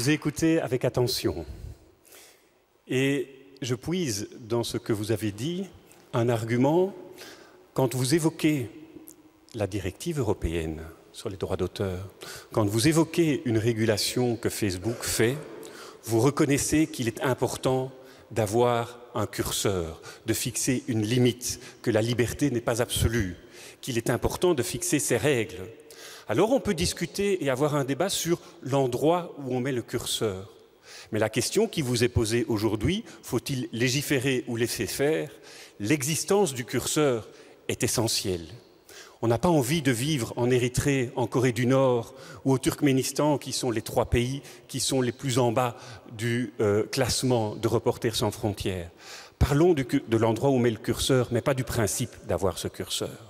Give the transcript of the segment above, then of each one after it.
vous ai écouté avec attention et je puise dans ce que vous avez dit un argument quand vous évoquez la directive européenne sur les droits d'auteur, quand vous évoquez une régulation que Facebook fait, vous reconnaissez qu'il est important d'avoir un curseur, de fixer une limite, que la liberté n'est pas absolue, qu'il est important de fixer ses règles. Alors on peut discuter et avoir un débat sur l'endroit où on met le curseur. Mais la question qui vous est posée aujourd'hui, faut-il légiférer ou laisser faire? L'existence du curseur est essentielle. On n'a pas envie de vivre en Érythrée, en Corée du Nord ou au Turkménistan, qui sont les 3 pays qui sont les plus en bas du classement de Reporters sans frontières. Parlons de l'endroit où on met le curseur, mais pas du principe d'avoir ce curseur.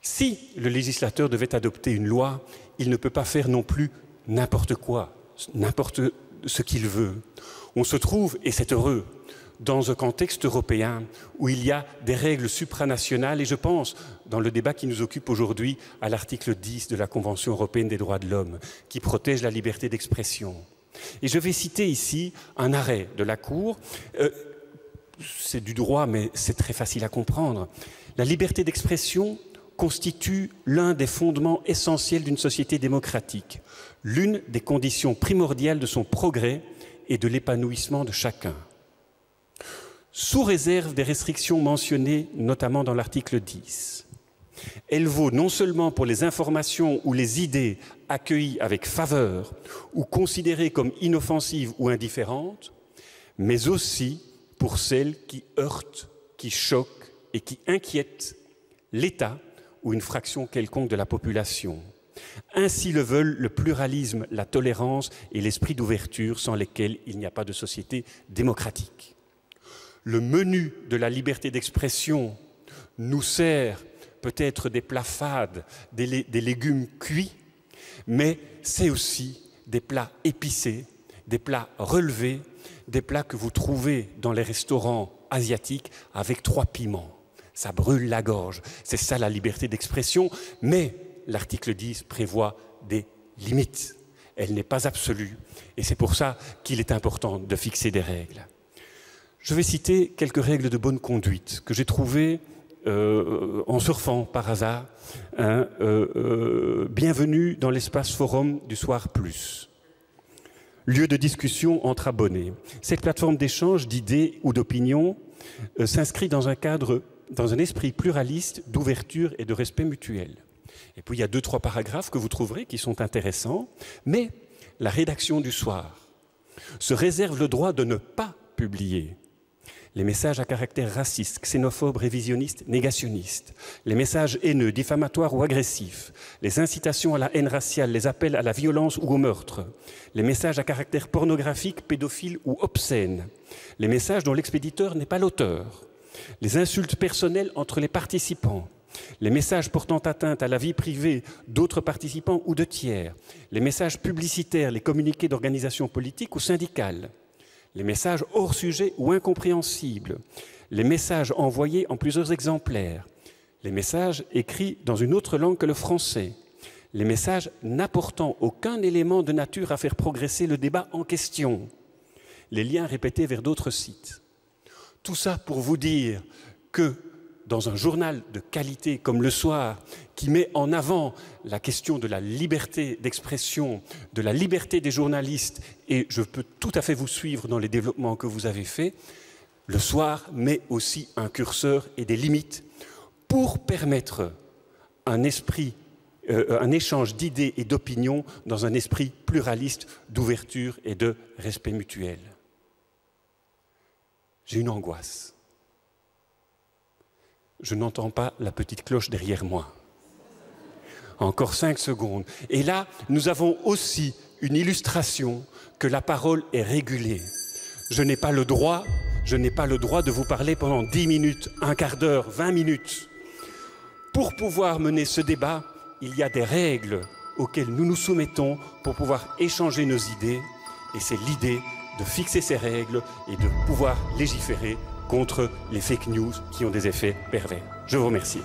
Si le législateur devait adopter une loi, il ne peut pas faire non plus n'importe quoi, n'importe ce qu'il veut. On se trouve, et c'est heureux, dans un contexte européen où il y a des règles supranationales, et je pense, dans le débat qui nous occupe aujourd'hui, à l'article 10 de la Convention européenne des droits de l'homme, qui protège la liberté d'expression. Et je vais citer ici un arrêt de la Cour. C'est du droit, mais c'est très facile à comprendre. La liberté d'expression constitue l'un des fondements essentiels d'une société démocratique, l'une des conditions primordiales de son progrès et de l'épanouissement de chacun. Sous réserve des restrictions mentionnées notamment dans l'article 10. Elle vaut non seulement pour les informations ou les idées accueillies avec faveur ou considérées comme inoffensives ou indifférentes, mais aussi pour celles qui heurtent, qui choquent et qui inquiètent l'État ou une fraction quelconque de la population. Ainsi le veulent le pluralisme, la tolérance et l'esprit d'ouverture sans lesquels il n'y a pas de société démocratique. Le menu de la liberté d'expression nous sert peut-être des plats fades, des légumes cuits, mais c'est aussi des plats épicés, des plats relevés, des plats que vous trouvez dans les restaurants asiatiques avec 3 piments. Ça brûle la gorge. C'est ça la liberté d'expression, mais l'article 10 prévoit des limites. Elle n'est pas absolue et c'est pour ça qu'il est important de fixer des règles. Je vais citer quelques règles de bonne conduite que j'ai trouvées en surfant par hasard. Bienvenue dans l'espace forum du Soir Plus. Lieu de discussion entre abonnés. Cette plateforme d'échange d'idées ou d'opinions s'inscrit dans un esprit pluraliste, d'ouverture et de respect mutuel. Et puis il y a 2-3 paragraphes que vous trouverez qui sont intéressants, mais la rédaction du soir se réserve le droit de ne pas publier les messages à caractère raciste, xénophobe, révisionniste, négationniste, les messages haineux, diffamatoires ou agressifs, les incitations à la haine raciale, les appels à la violence ou au meurtre, les messages à caractère pornographique, pédophile ou obscène, les messages dont l'expéditeur n'est pas l'auteur, les insultes personnelles entre les participants, les messages portant atteinte à la vie privée d'autres participants ou de tiers, les messages publicitaires, les communiqués d'organisations politiques ou syndicales, les messages hors sujet ou incompréhensibles, les messages envoyés en plusieurs exemplaires, les messages écrits dans une autre langue que le français, les messages n'apportant aucun élément de nature à faire progresser le débat en question, les liens répétés vers d'autres sites. Tout ça pour vous dire que dans un journal de qualité comme Le Soir, qui met en avant la question de la liberté d'expression, de la liberté des journalistes, et je peux tout à fait vous suivre dans les développements que vous avez faits, Le Soir met aussi un curseur et des limites pour permettre un échange d'idées et d'opinions dans un esprit pluraliste, d'ouverture et de respect mutuel. J'ai une angoisse. Je n'entends pas la petite cloche derrière moi. Encore 5 secondes. Et là, nous avons aussi une illustration que la parole est régulée. Je n'ai pas le droit de vous parler pendant 10 minutes, un quart d'heure, 20 minutes. Pour pouvoir mener ce débat, il y a des règles auxquelles nous nous soumettons pour pouvoir échanger nos idées. Et c'est l'idée de fixer ces règles et de pouvoir légiférer contre les fake news qui ont des effets pervers. Je vous remercie.